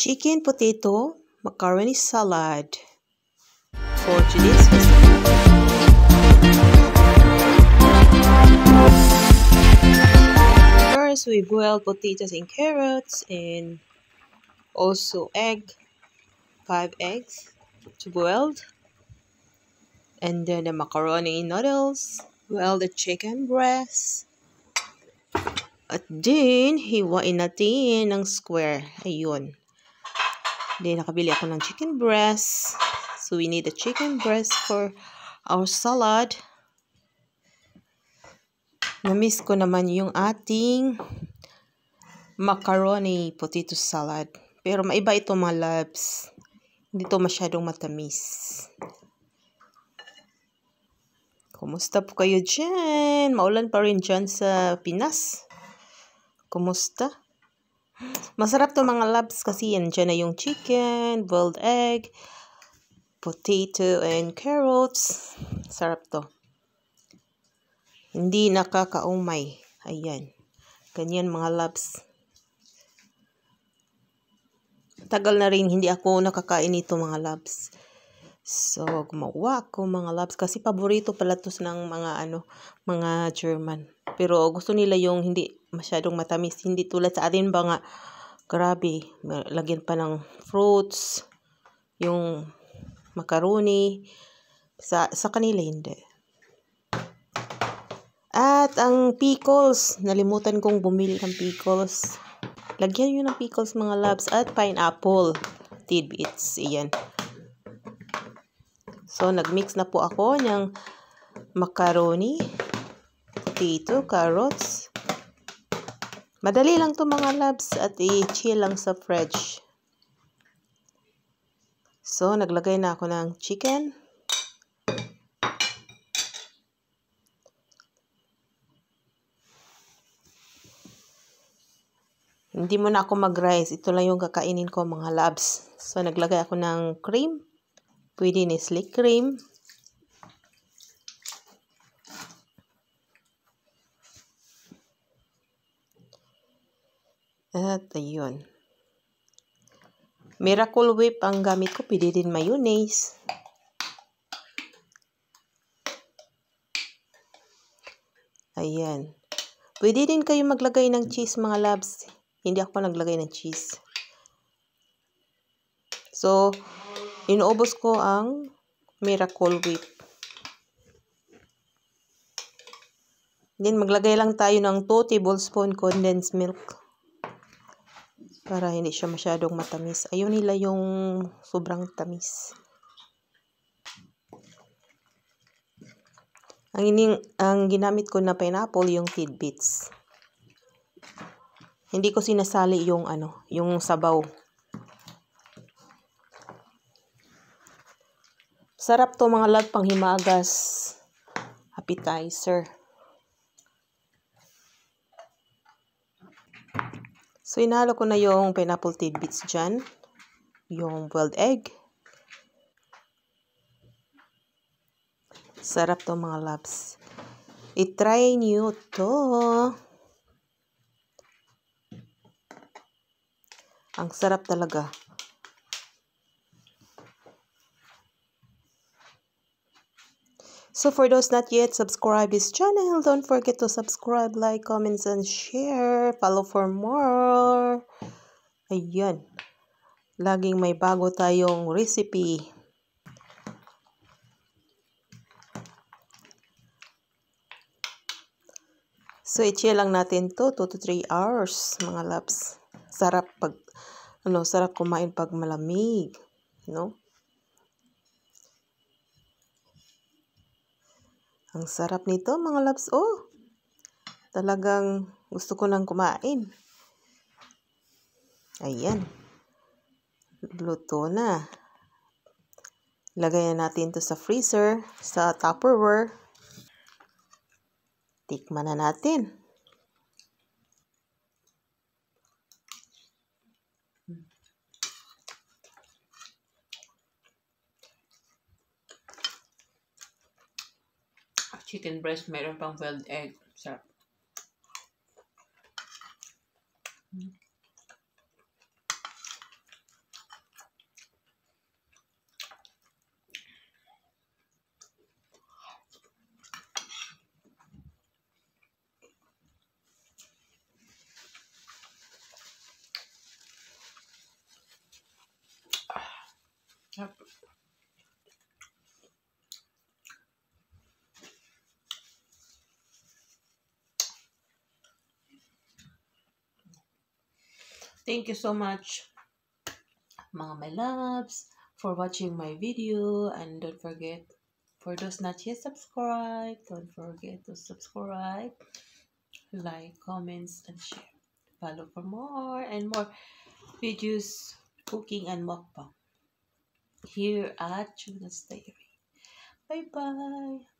chicken potato macaroni salad for today's recipe. First, we boil potatoes and carrots and also 5 eggs to boiled. And then the macaroni noodles, the chicken breast. At then, hiwain natin ng square. Ayun. Then, nakabili ako ng chicken breast. So, we need a chicken breast for our salad. Na-miss ko naman yung ating macaroni potato salad. Pero maiba ito mga loves. Hindi ito masyadong matamis. Kumusta po kayo dyan? Maulan pa rin dyan sa Pinas. Kumusta? Masarap to mga loves kasi yan dyan na yung chicken, boiled egg, potato, and carrots. Sarap to. Hindi nakakaumay. Ayan. Ganyan mga loves. Tagal na rin hindi ako nakakain ito mga loves. So, gumawa ko mga loves kasi paborito pala to ng mga German. Pero gusto nila yung hindi masyadong matamis. Hindi tulad sa atin ba nga, grabe, lagyan pa ng fruits, yung macaroni. Sa kanila hindi. At ang pickles, nalimutan kong bumili ng pickles. Lagyan nyo ng pickles mga loves at pineapple tidbits. Iyan. So, nagmix na po ako ng macaroni, potato, carrots. Madali lang to mga loves at i-chill lang sa fridge. So, naglagay na ako ng chicken. Hindi mo na ako mag-rice. Ito lang yung kakainin ko mga loves. So, naglagay ako ng cream. Pwede Nestle cream. At ayun. Miracle Whip ang gamit ko. Pwede din mayonnaise. Ayan. Pwede din kayo maglagay ng cheese mga loves. Hindi ako naglagay ng cheese. So, inuubos ko ang Miracle Whip. Then, maglagay lang tayo ng 2 tablespoon condensed milk. Para hindi siya masyadong matamis. Ayaw nila yung sobrang tamis. Ang ginamit ko na pineapple, yung tidbits. Hindi ko sinasali yung yung sabaw. Sarap to mga love, panghimagas, appetizer. So, inahalo ko na yung pineapple tidbits dyan. Yung boiled egg. Sarap to mga loves. I-try nyo to. Ang sarap talaga. So, for those not yet subscribe this channel, don't forget to subscribe, like, comments, and share. Follow for more. Ayan. Laging may bago tayong recipe. So, i-chill lang natin to 2 to 3 hours, mga loves. Sarap sarap kumain pag malamig, no? Ang sarap nito, mga loves. Oh, talagang gusto ko nang kumain. Ayan. Luto na. Lagay na natin to sa freezer, sa Tupperware. Tikman na natin. Chicken breast, meron pang boiled egg. Sarap. Yep. Thank you so much, mga my loves, for watching my video. And don't forget, for those not yet subscribed, don't forget to subscribe, like, comments, and share. Follow for more and more videos, cooking and mukbang here at Juna's Diary. Bye bye.